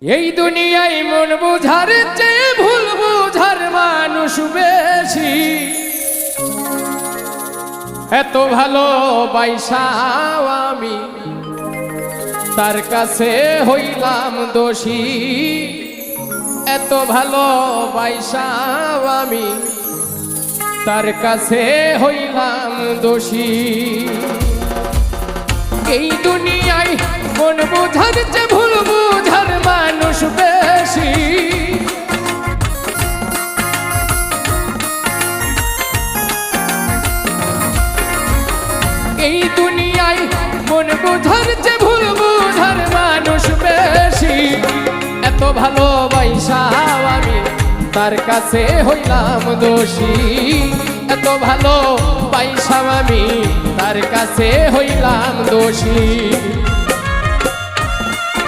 এই দুনিয়ায় মন বুঝার চেয়ে ভুল বুঝার মানুষ বেশি। এত ভালো বাইসাও আমি তার কাছে হইলাম দোষী। এত ভালো বাইসাও আমি তার কাছে হইলাম দোষী। এই দুনিয়ায় মন বুঝার চেয়ে ভুল বুঝার মানুষ বেশি। এই দুনিয়ায় মন বুঝার চেয়ে ভুল বুঝার মানুষ বেশি। এত ভালোবাসাও আমি তার কাছে হইলাম দোষী। এত ভালোবাসাও আমি তার কাছে হইলাম দোষী।